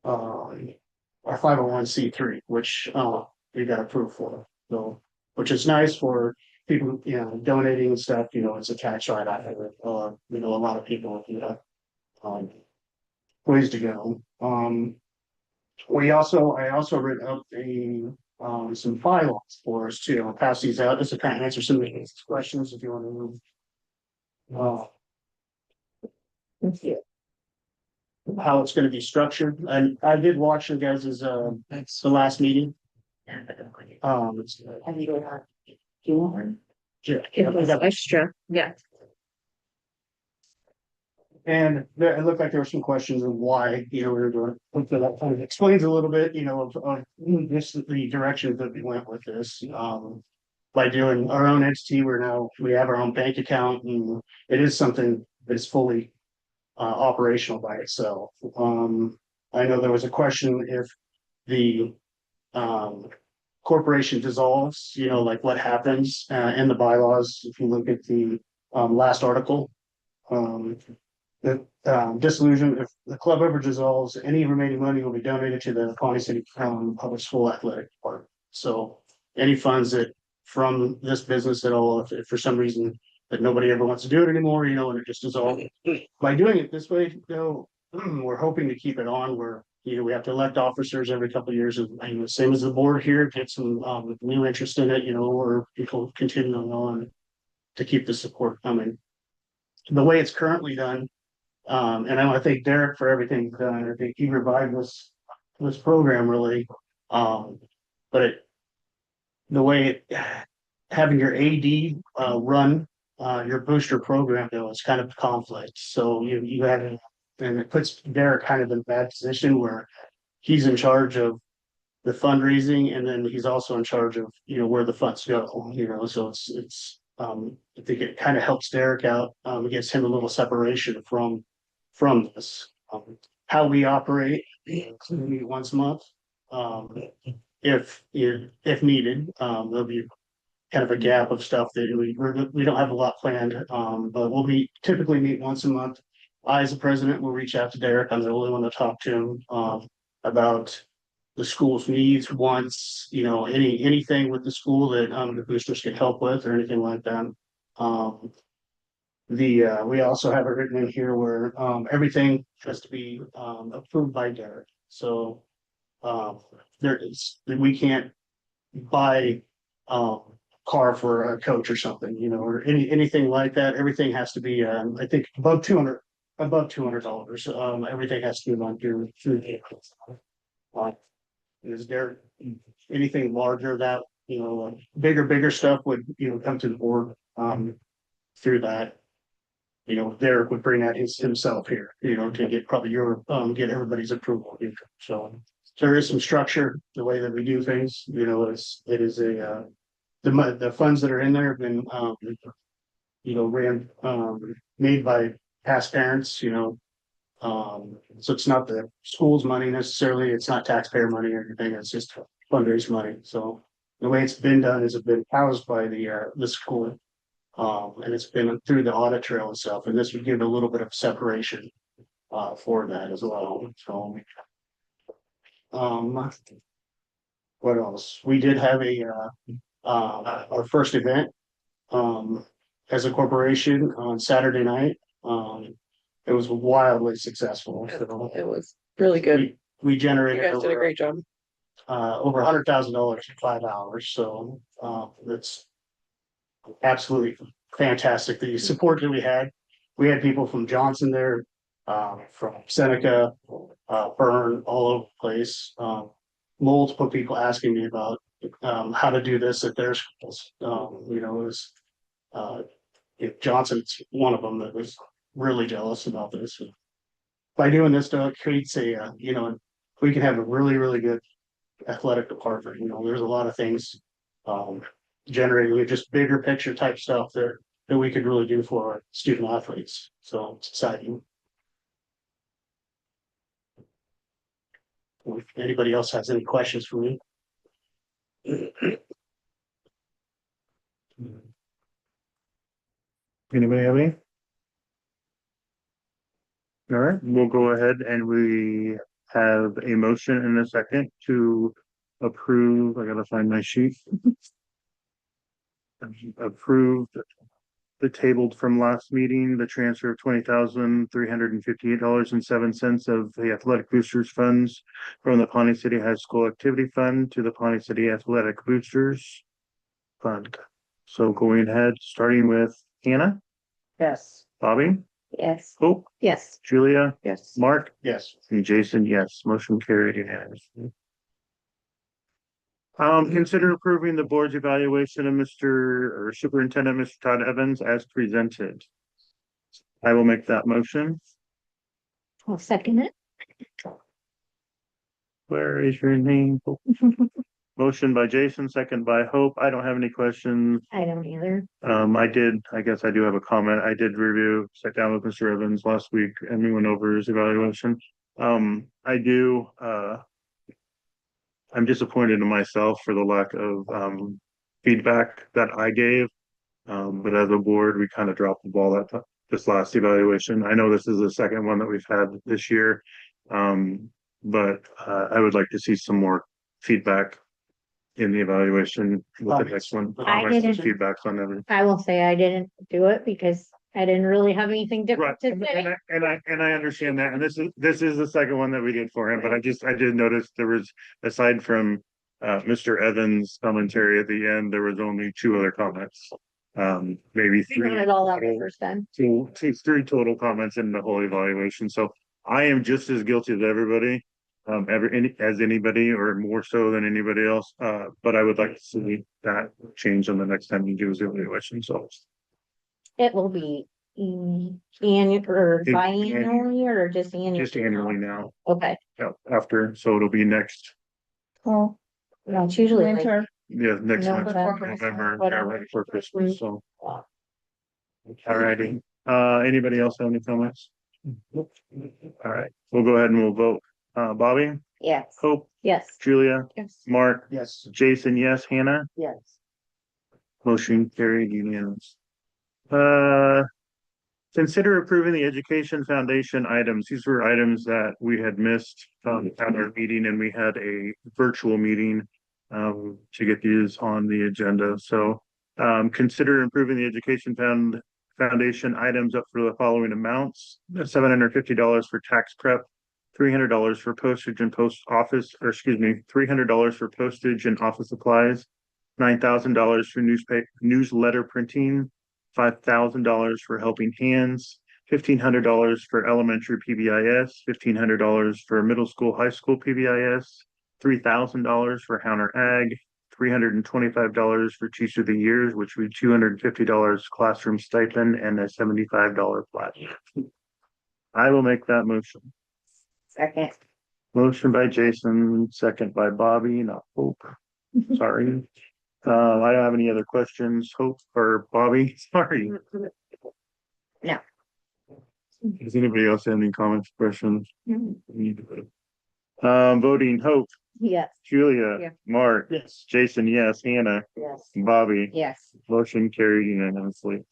our 501(c)(3), which, we got approved for, so, which is nice for people, donating and stuff, it's a tax write off of it, a lot of people, ways to go. I also wrote up some bylaws for us too. I'll pass these out just to kind of answer some of these questions if you want to move. How it's gonna be structured, and I did watch you guys' the last meeting. It's, Have you got? Do you want one? yeah, It was extra, yeah. and it looked like there were some questions of why, we were doing, hopefully that kind of explains a little bit, of this, the direction that we went with this. By doing our own entity, we have our own bank account, and it is something that's fully operational by itself. I know there was a question if the corporation dissolves, like what happens in the bylaws. If you look at the last article, the dissolution, if the club ever dissolves, any remaining money will be donated to the Pawnee City Public School Athletic Department. So any funds that from this business at all, if for some reason that nobody ever wants to do it anymore, and it just dissolves. By doing it this way, we're hoping to keep it on where, we have to elect officers every couple of years, and same as the board here, get some new interest in it, or people continuing on to keep the support coming. The way it's currently done, and I want to thank Derek for everything he's done. I think he revived this program really. But the way having your AD run your booster program though is kind of a conflict. So you had, and it puts Derek kind of in a bad position where he's in charge of the fundraising, and then he's also in charge of where the funds go. So it's I think it kind of helps Derek out. It gives him a little separation from this. How we operate, we meet once a month. If needed, there'll be kind of a gap of stuff that we don't have a lot planned, but typically meet once a month. I, as the president, will reach out to Derek. I'm the only one to talk to him about the school's needs, wants, anything with the school that the boosters can help with or anything like that. We also have it written in here where everything has to be approved by Derek. So we can't buy car for a coach or something, or anything like that. Everything has to be I think above $200. Everything has to be run through the is there anything larger that bigger stuff would come to the board through that. Derek would bring that himself here, to get probably get everybody's approval. So there is some structure the way that we do things. It is a the funds that are in there have been made by past parents. So it's not the school's money necessarily. It's not taxpayer money or anything. It's just fundraising money. So the way it's been done is it's been housed by the school. And it's been through the audit trail itself, and this would give a little bit of separation for that as well. So what else? We did have our first event as a corporation on Saturday night. It was wildly successful. It was really good. We You generated guys did a great job. over $100,000 in 5 hours. So that's absolutely fantastic. The support that we had people from Johnson there, from Seneca, Burn, all over the place. Multiple people asking me about, how to do this at their schools. You know, it was, Johnson's one of them that was really jealous about this. By doing this, though, it creates a, we can have a really, really good athletic department. You know, there's a lot of things generating with just bigger picture type stuff that we could really do for our student athletes. So it's exciting. If anybody else has any questions for me. Anybody have any? All right, we'll go ahead and we have a motion and a second to approve. I gotta find my sheet. Approved the tabled from last meeting, the transfer of $20,358.07 of the athletic boosters funds from the Pawnee City High School Activity Fund to the Pawnee City Athletic Boosters Fund. So going ahead, starting with Hannah, Yes. Bobby, Yes. Hope, Yes, Julia, Yes. Mark, Yes. and Jason, yes. Motion carried unanimously. Consider approving the board's evaluation of Mr. Superintendent, Mr. Todd Evans as presented. I will make that motion. I'll second it. Where is your name? Motion by Jason, second by Hope. I don't have any questions. I don't either. I guess I do have a comment. I did sat down with Mr. Evans last week and we went over his evaluation. I'm disappointed in myself for the lack of feedback that I gave. But as a board, we kind of dropped the ball this last evaluation. I know this is the second one that we've had this year. But I would like to see some more feedback in the evaluation with the next one. I didn't- Feedbacks on everything. I will say I didn't do it because I didn't really have anything Right, different to and say. I understand that, and this is the second one that we did for him, but I did notice there was, aside from Mr. Evans' commentary at the end, there was only two other comments. Maybe We three. got it all out the first time. Three total comments in the whole evaluation, so I am just as guilty as everybody. As anybody, or more so than anybody else, but I would like to see that change on the next time you do his evaluation, so. It will be annual or It- biannually or just annually? Just annually now, Okay, after, so it'll be next, well, no, it's usually like, Winter. yeah, next month, November, November, whatever. right before Christmas, so. Alrighty, anybody else have any comments? Alright, we'll go ahead and we'll vote. Bobby, Yes. Hope, yes. Julia, Yes. Mark, Yes. Jason, yes, Hannah, Yes. motion carried unanimous. Consider approving the Education Foundation items. These were items that we had missed at our meeting, and we had a virtual meeting to get these on the agenda. So consider improving the Foundation items up for the following amounts: $750 for tax prep, $300 for postage and $300 for postage and office supplies, $9,000 for newsletter printing, $5,000 for helping hands, $1,500 for elementary PBIS, $1,500 for middle school, high school PBIS, $3,000 for Howner Ag, $325 for Teacher of the Years, which would be $250 classroom stipend and a $75 flat. I will make that motion. Second. Motion by Jason, second by Bobby, not Hope. Sorry. I don't have any other questions. Hope or Bobby, sorry. No. Does anybody else have any comments, questions? Voting Hope, Yes, Julia, Yeah. Mark, Yes. Jason, yes, Hannah, Yes. Bobby, Yes. motion carried unanimously.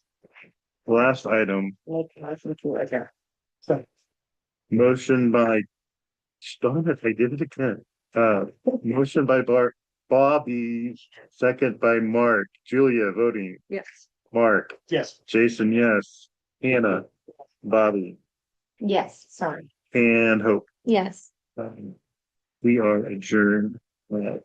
Last item, Make a motion to adjourn. motion by, darn it, I did it again. Motion by Bobby, second by Mark, Julia voting, Yes. Mark, Yes. Jason, yes, Hannah, Bobby, Yes, sorry. and Hope. yes. We are adjourned at